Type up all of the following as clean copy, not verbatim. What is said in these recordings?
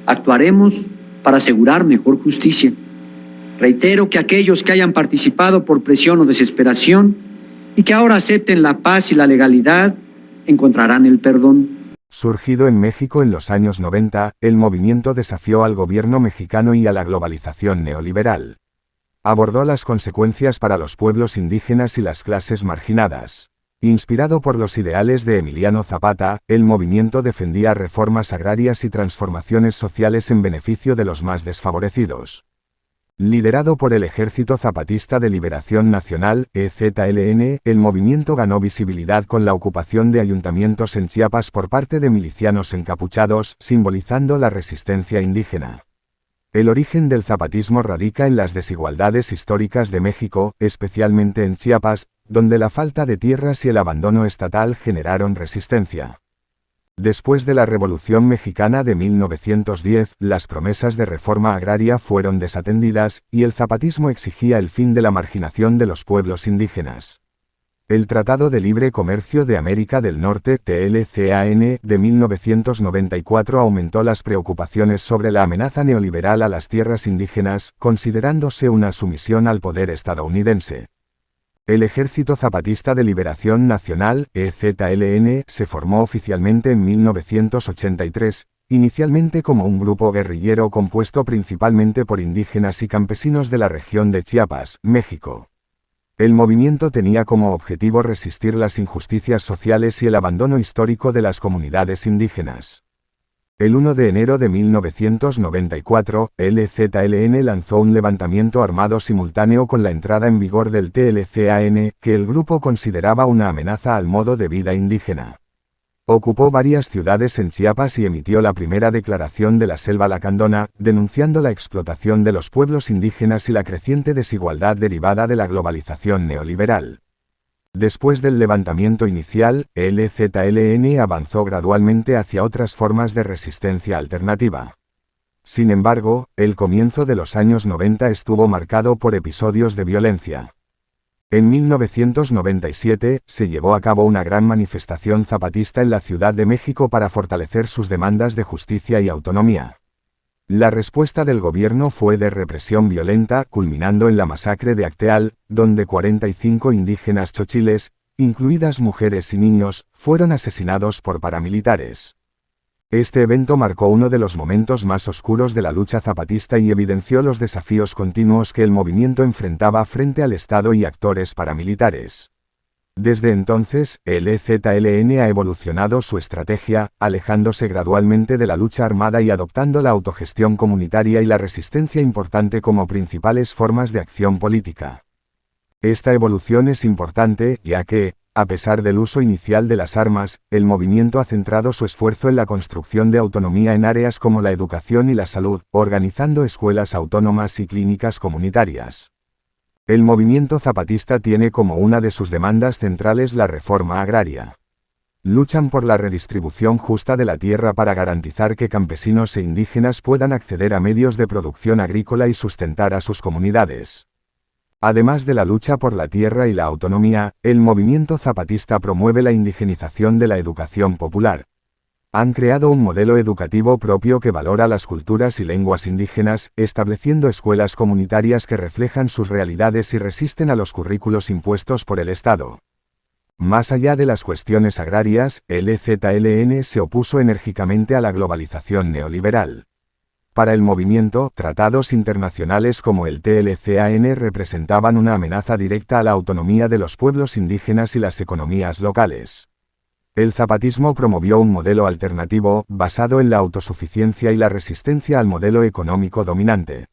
actuaremos para asegurar mejor justicia. Reitero que aquellos que hayan participado por presión o desesperación y que ahora acepten la paz y la legalidad encontrarán el perdón. Surgido en México en los años 90, el movimiento desafió al gobierno mexicano y a la globalización neoliberal. Abordó las consecuencias para los pueblos indígenas y las clases marginadas. Inspirado por los ideales de Emiliano Zapata, el movimiento defendía reformas agrarias y transformaciones sociales en beneficio de los más desfavorecidos. Liderado por el Ejército Zapatista de Liberación Nacional, EZLN, el movimiento ganó visibilidad con la ocupación de ayuntamientos en Chiapas por parte de milicianos encapuchados, simbolizando la resistencia indígena. El origen del zapatismo radica en las desigualdades históricas de México, especialmente en Chiapas, donde la falta de tierras y el abandono estatal generaron resistencia. Después de la Revolución Mexicana de 1910, las promesas de reforma agraria fueron desatendidas, y el zapatismo exigía el fin de la marginación de los pueblos indígenas. El Tratado de Libre Comercio de América del Norte, TLCAN, de 1994 aumentó las preocupaciones sobre la amenaza neoliberal a las tierras indígenas, considerándose una sumisión al poder estadounidense. El Ejército Zapatista de Liberación Nacional, EZLN, se formó oficialmente en 1983, inicialmente como un grupo guerrillero compuesto principalmente por indígenas y campesinos de la región de Chiapas, México. El movimiento tenía como objetivo resistir las injusticias sociales y el abandono histórico de las comunidades indígenas. El 1 de enero de 1994, el EZLN lanzó un levantamiento armado simultáneo con la entrada en vigor del TLCAN, que el grupo consideraba una amenaza al modo de vida indígena. Ocupó varias ciudades en Chiapas y emitió la primera declaración de la Selva Lacandona, denunciando la explotación de los pueblos indígenas y la creciente desigualdad derivada de la globalización neoliberal. Después del levantamiento inicial, el EZLN avanzó gradualmente hacia otras formas de resistencia alternativa. Sin embargo, el comienzo de los años 90 estuvo marcado por episodios de violencia. En 1997, se llevó a cabo una gran manifestación zapatista en la Ciudad de México para fortalecer sus demandas de justicia y autonomía. La respuesta del gobierno fue de represión violenta, culminando en la masacre de Acteal, donde 45 indígenas chochiles, incluidas mujeres y niños, fueron asesinados por paramilitares. Este evento marcó uno de los momentos más oscuros de la lucha zapatista y evidenció los desafíos continuos que el movimiento enfrentaba frente al Estado y actores paramilitares. Desde entonces, el EZLN ha evolucionado su estrategia, alejándose gradualmente de la lucha armada y adoptando la autogestión comunitaria y la resistencia importante como principales formas de acción política. Esta evolución es importante, ya que, a pesar del uso inicial de las armas, el movimiento ha centrado su esfuerzo en la construcción de autonomía en áreas como la educación y la salud, organizando escuelas autónomas y clínicas comunitarias. El movimiento zapatista tiene como una de sus demandas centrales la reforma agraria. Luchan por la redistribución justa de la tierra para garantizar que campesinos e indígenas puedan acceder a medios de producción agrícola y sustentar a sus comunidades. Además de la lucha por la tierra y la autonomía, el movimiento zapatista promueve la indigenización de la educación popular. Han creado un modelo educativo propio que valora las culturas y lenguas indígenas, estableciendo escuelas comunitarias que reflejan sus realidades y resisten a los currículos impuestos por el Estado. Más allá de las cuestiones agrarias, el EZLN se opuso enérgicamente a la globalización neoliberal. Para el movimiento, tratados internacionales como el TLCAN representaban una amenaza directa a la autonomía de los pueblos indígenas y las economías locales. El zapatismo promovió un modelo alternativo, basado en la autosuficiencia y la resistencia al modelo económico dominante.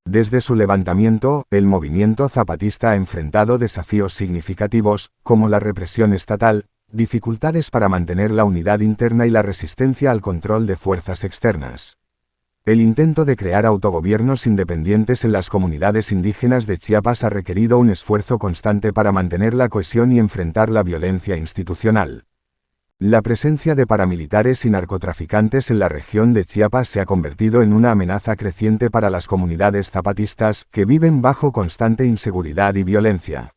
Desde su levantamiento, el movimiento zapatista ha enfrentado desafíos significativos, como la represión estatal, dificultades para mantener la unidad interna y la resistencia al control de fuerzas externas. El intento de crear autogobiernos independientes en las comunidades indígenas de Chiapas ha requerido un esfuerzo constante para mantener la cohesión y enfrentar la violencia institucional. La presencia de paramilitares y narcotraficantes en la región de Chiapas se ha convertido en una amenaza creciente para las comunidades zapatistas, que viven bajo constante inseguridad y violencia.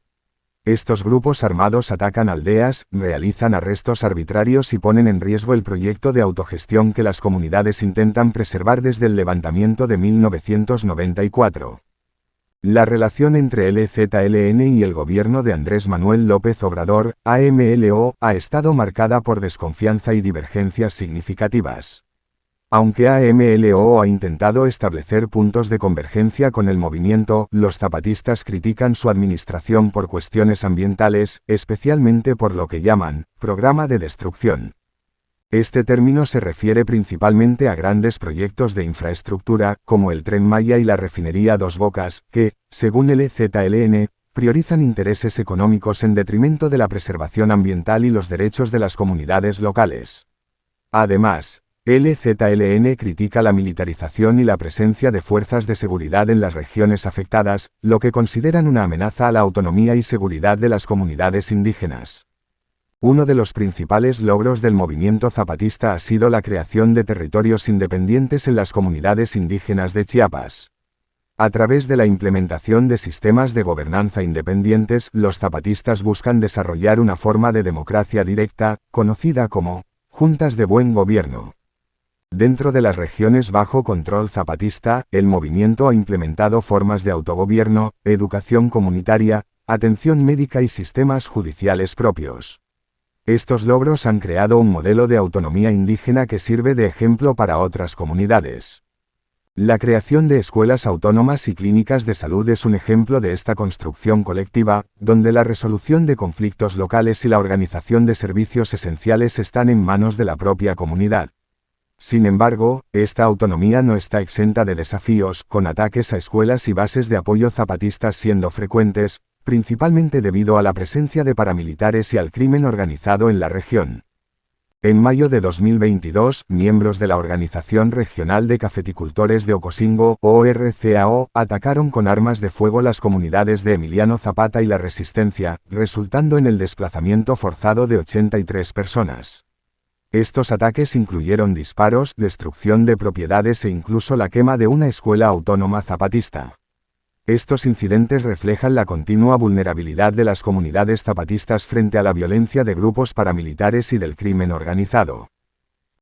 Estos grupos armados atacan aldeas, realizan arrestos arbitrarios y ponen en riesgo el proyecto de autogestión que las comunidades intentan preservar desde el levantamiento de 1994. La relación entre el EZLN y el gobierno de Andrés Manuel López Obrador, AMLO, ha estado marcada por desconfianza y divergencias significativas. Aunque AMLO ha intentado establecer puntos de convergencia con el movimiento, los zapatistas critican su administración por cuestiones ambientales, especialmente por lo que llaman programa de destrucción. Este término se refiere principalmente a grandes proyectos de infraestructura, como el Tren Maya y la refinería Dos Bocas, que, según el EZLN, priorizan intereses económicos en detrimento de la preservación ambiental y los derechos de las comunidades locales. Además, el EZLN critica la militarización y la presencia de fuerzas de seguridad en las regiones afectadas, lo que consideran una amenaza a la autonomía y seguridad de las comunidades indígenas. Uno de los principales logros del movimiento zapatista ha sido la creación de territorios independientes en las comunidades indígenas de Chiapas. A través de la implementación de sistemas de gobernanza independientes, los zapatistas buscan desarrollar una forma de democracia directa, conocida como juntas de buen gobierno. Dentro de las regiones bajo control zapatista, el movimiento ha implementado formas de autogobierno, educación comunitaria, atención médica y sistemas judiciales propios. Estos logros han creado un modelo de autonomía indígena que sirve de ejemplo para otras comunidades. La creación de escuelas autónomas y clínicas de salud es un ejemplo de esta construcción colectiva, donde la resolución de conflictos locales y la organización de servicios esenciales están en manos de la propia comunidad. Sin embargo, esta autonomía no está exenta de desafíos, con ataques a escuelas y bases de apoyo zapatistas siendo frecuentes, principalmente debido a la presencia de paramilitares y al crimen organizado en la región. En mayo de 2022, miembros de la Organización Regional de Cafeticultores de Ocosingo, ORCAO, atacaron con armas de fuego las comunidades de Emiliano Zapata y La Resistencia, resultando en el desplazamiento forzado de 83 personas. Estos ataques incluyeron disparos, destrucción de propiedades e incluso la quema de una escuela autónoma zapatista. Estos incidentes reflejan la continua vulnerabilidad de las comunidades zapatistas frente a la violencia de grupos paramilitares y del crimen organizado.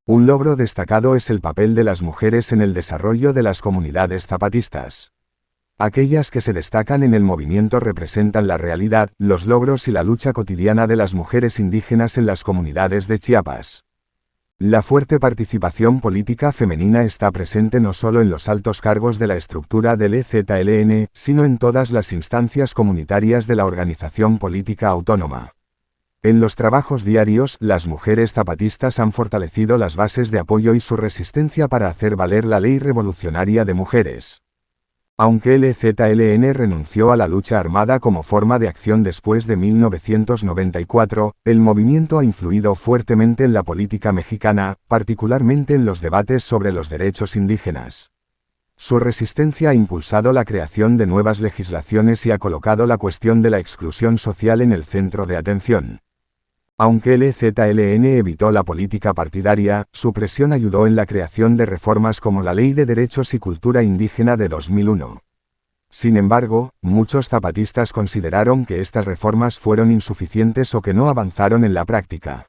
Un logro destacado es el papel de las mujeres en el desarrollo de las comunidades zapatistas. Aquellas que se destacan en el movimiento representan la realidad, los logros y la lucha cotidiana de las mujeres indígenas en las comunidades de Chiapas. La fuerte participación política femenina está presente no solo en los altos cargos de la estructura del EZLN, sino en todas las instancias comunitarias de la organización política autónoma. En los trabajos diarios, las mujeres zapatistas han fortalecido las bases de apoyo y su resistencia para hacer valer la Ley Revolucionaria de Mujeres. Aunque el EZLN renunció a la lucha armada como forma de acción después de 1994, el movimiento ha influido fuertemente en la política mexicana, particularmente en los debates sobre los derechos indígenas. Su resistencia ha impulsado la creación de nuevas legislaciones y ha colocado la cuestión de la exclusión social en el centro de atención. Aunque el EZLN evitó la política partidaria, su presión ayudó en la creación de reformas como la Ley de Derechos y Cultura Indígena de 2001. Sin embargo, muchos zapatistas consideraron que estas reformas fueron insuficientes o que no avanzaron en la práctica.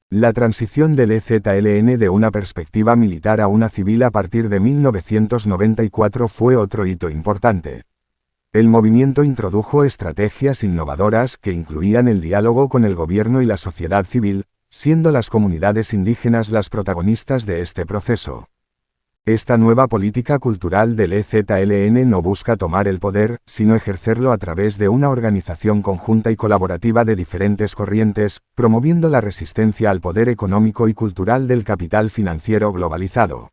La transición del EZLN de una perspectiva militar a una civil a partir de 1994 fue otro hito importante. El movimiento introdujo estrategias innovadoras que incluían el diálogo con el gobierno y la sociedad civil, siendo las comunidades indígenas las protagonistas de este proceso. Esta nueva política cultural del EZLN no busca tomar el poder, sino ejercerlo a través de una organización conjunta y colaborativa de diferentes corrientes, promoviendo la resistencia al poder económico y cultural del capital financiero globalizado.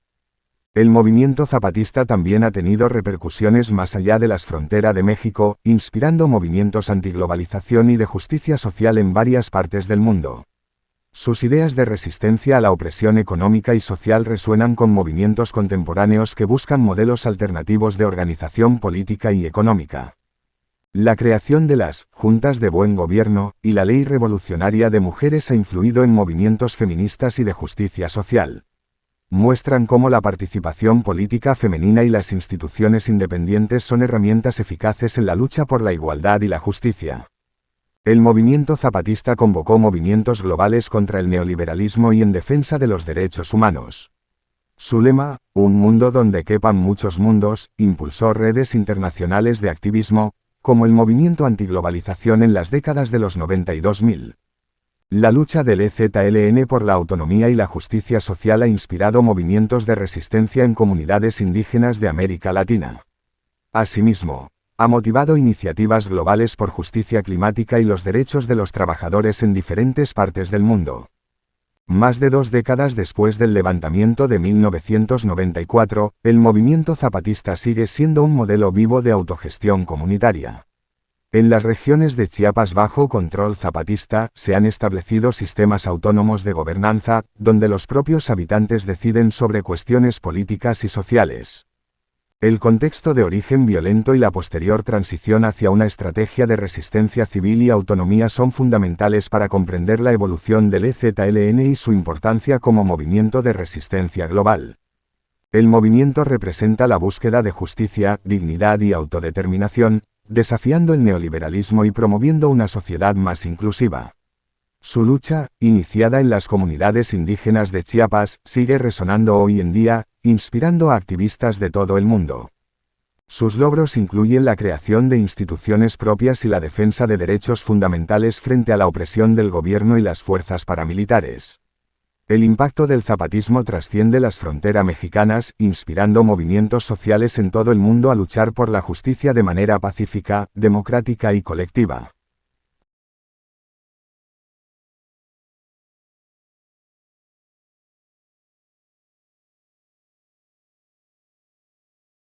El movimiento zapatista también ha tenido repercusiones más allá de las fronteras de México, inspirando movimientos antiglobalización y de justicia social en varias partes del mundo. Sus ideas de resistencia a la opresión económica y social resuenan con movimientos contemporáneos que buscan modelos alternativos de organización política y económica. La creación de las Juntas de Buen Gobierno y la Ley Revolucionaria de Mujeres ha influido en movimientos feministas y de justicia social. Muestran cómo la participación política femenina y las instituciones independientes son herramientas eficaces en la lucha por la igualdad y la justicia. El movimiento zapatista convocó movimientos globales contra el neoliberalismo y en defensa de los derechos humanos. Su lema, un mundo donde quepan muchos mundos, impulsó redes internacionales de activismo, como el movimiento antiglobalización en las décadas de los 90 y 2000. La lucha del EZLN por la autonomía y la justicia social ha inspirado movimientos de resistencia en comunidades indígenas de América Latina. Asimismo, ha motivado iniciativas globales por justicia climática y los derechos de los trabajadores en diferentes partes del mundo. Más de 2 décadas después del levantamiento de 1994, el movimiento zapatista sigue siendo un modelo vivo de autogestión comunitaria. En las regiones de Chiapas bajo control zapatista se han establecido sistemas autónomos de gobernanza, donde los propios habitantes deciden sobre cuestiones políticas y sociales. El contexto de origen violento y la posterior transición hacia una estrategia de resistencia civil y autonomía son fundamentales para comprender la evolución del EZLN y su importancia como movimiento de resistencia global. El movimiento representa la búsqueda de justicia, dignidad y autodeterminación, desafiando el neoliberalismo y promoviendo una sociedad más inclusiva. Su lucha, iniciada en las comunidades indígenas de Chiapas, sigue resonando hoy en día, inspirando a activistas de todo el mundo. Sus logros incluyen la creación de instituciones propias y la defensa de derechos fundamentales frente a la opresión del gobierno y las fuerzas paramilitares. El impacto del zapatismo trasciende las fronteras mexicanas, inspirando movimientos sociales en todo el mundo a luchar por la justicia de manera pacífica, democrática y colectiva.